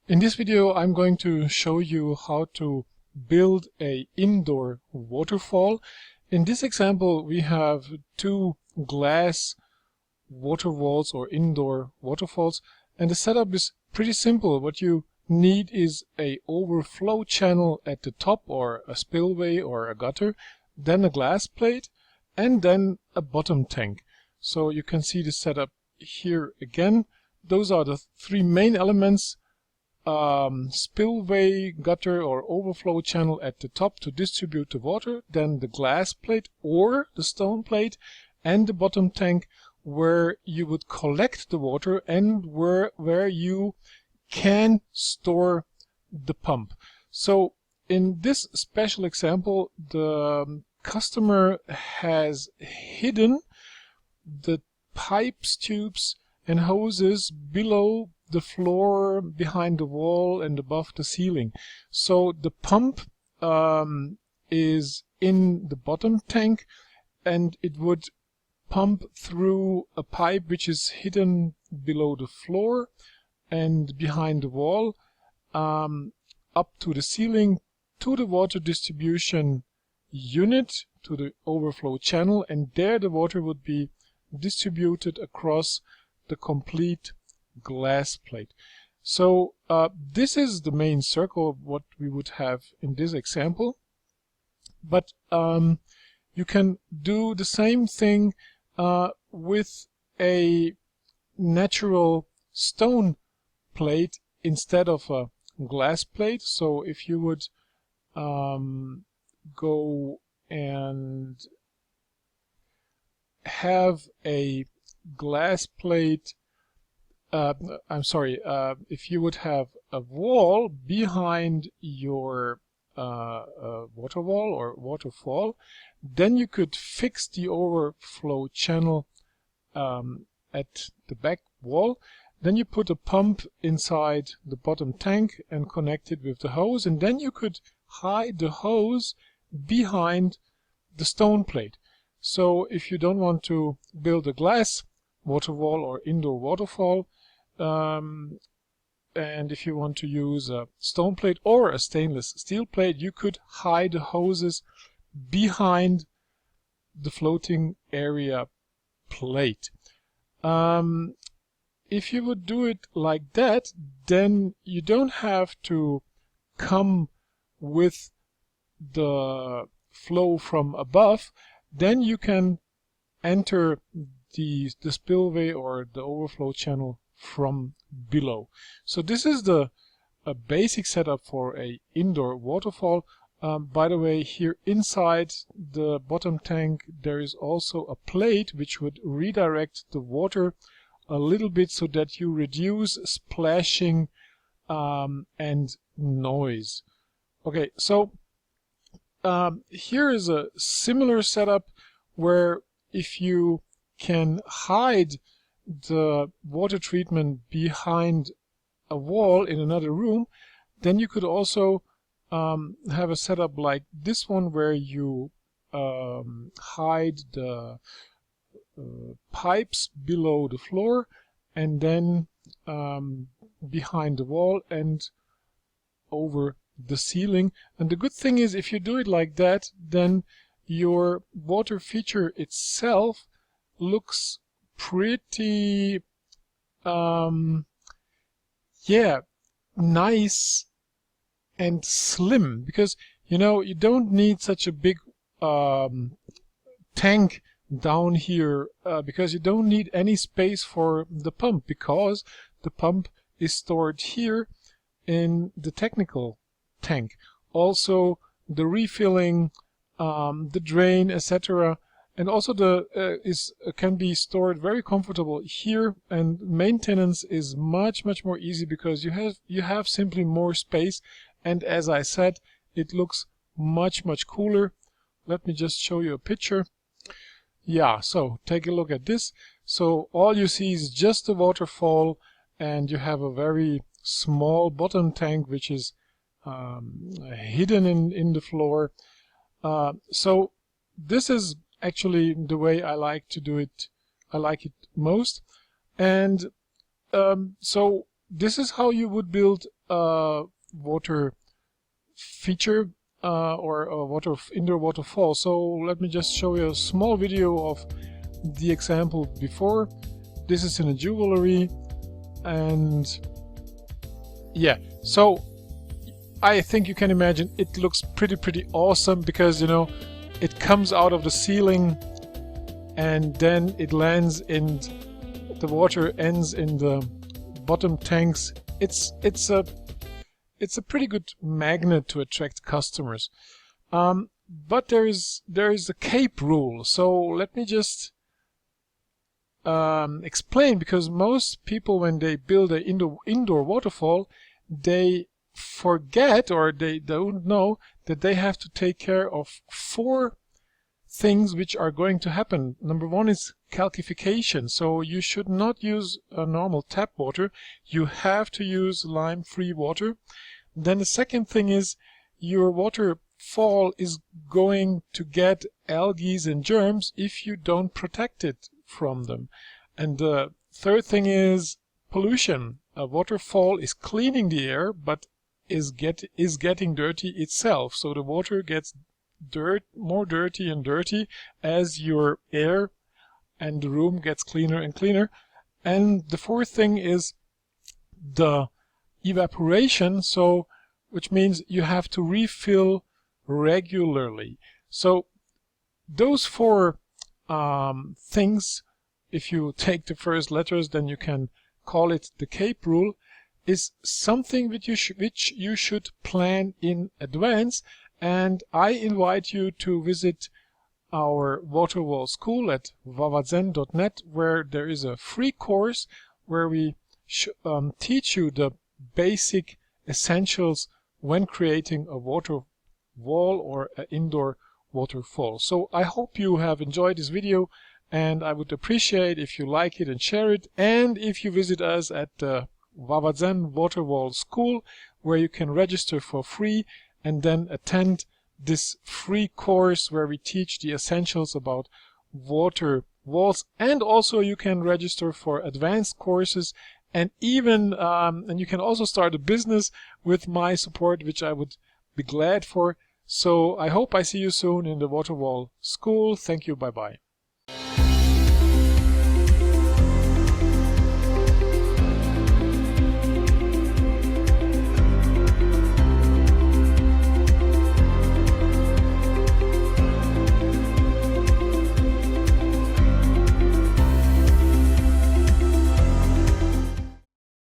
In this video I'm going to show you how to build an indoor waterfall. In this example we have two glass waterfalls or indoor waterfalls, and the setup is pretty simple. What you need is a overflow channel at the top, or a spillway or a gutter, then a glass plate, and then a bottom tank. So you can see the setup here again. Those are the three main elements: spillway, gutter or overflow channel at the top to distribute the water, then the glass plate or the stone plate, and the bottom tank where you would collect the water and where you can store the pump. So in this special example, the customer has hidden the pipes, tubes and hoses below the floor, behind the wall and above the ceiling. So the pump is in the bottom tank, and it would pump through a pipe which is hidden below the floor and behind the wall, up to the ceiling, to the water distribution unit, to the overflow channel, and there the water would be distributed across the complete glass plate. So this is the main circle of what we would have in this example, but you can do the same thing with a natural stone plate instead of a glass plate. So if you would go and have a glass plate, if you would have a wall behind your water wall or waterfall, then you could fix the overflow channel at the back wall. Then you put a pump inside the bottom tank and connect it with the hose, and then you could hide the hose behind the stone plate. So if you don't want to build a glass waterwall or indoor waterfall, and if you want to use a stone plate or a stainless steel plate, you could hide the hoses behind the floating area plate. If you would do it like that, then you don't have to come with the flow from above. Then you can enter the spillway or the overflow channel from below. So this is the basic setup for a indoor waterfall. By the way, here inside the bottom tank there is also a plate which would redirect the water a little bit so that you reduce splashing and noise. Okay, so here is a similar setup where if you can hide the water treatment behind a wall in another room, then you could also have a setup like this one where you hide the pipes below the floor and then behind the wall and over the ceiling. And the good thing is, if you do it like that, then your water feature itself looks pretty nice and slim, because you don't need such a big tank down here, because you don't need any space for the pump, because the pump is stored here in the technical tank. Also the refilling, the drain, etc., and also can be stored very comfortable here, and maintenance is much more easy because you have simply more space, and as I said, it looks much cooler. Let me just show you a picture. Yeah, so take a look at this. So all you see is just the waterfall, and you have a very small bottom tank which is hidden in the floor. So this is actually the way I like to do it. I like it most. And so this is how you would build water feature or a indoor waterfall. So let me just show you a small video of the example before. This is in a jewelry, and yeah, so I think you can imagine it looks pretty awesome, because, you know, it comes out of the ceiling and then it lands in the water, ends in the bottom tanks. It's a pretty good magnet to attract customers. But there is a cape rule. So let me just explain, because most people, when they build an indoor waterfall, they forget, or they don't know, that they have to take care of 4 things which are going to happen. Number 1 is calcification. So you should not use a normal tap water. You have to use lime-free water. Then the second thing is your waterfall is going to get algae and germs if you don't protect it from them. And the third thing is pollution. A waterfall is cleaning the air, but is getting dirty itself. So the water gets more dirty and dirty as your air and the room gets cleaner and cleaner. And the fourth thing is the evaporation, so which means you have to refill regularly. So those 4 things, if you take the first letters, then you can call it the CAPE rule, is something which you should plan in advance. And I invite you to visit our Waterwall School at wawazen.net, where there is a free course where we teach you the basic essentials when creating a water wall or an indoor waterfall. So I hope you have enjoyed this video, and I would appreciate if you like it and share it, and if you visit us at the Wawazen Waterwall School, where you can register for free and then attend this free course where we teach the essentials about water walls. And also you can register for advanced courses, and even and you can also start a business with my support, which I would be glad for. So I hope I see you soon in the Waterwall School. Thank you. Bye bye.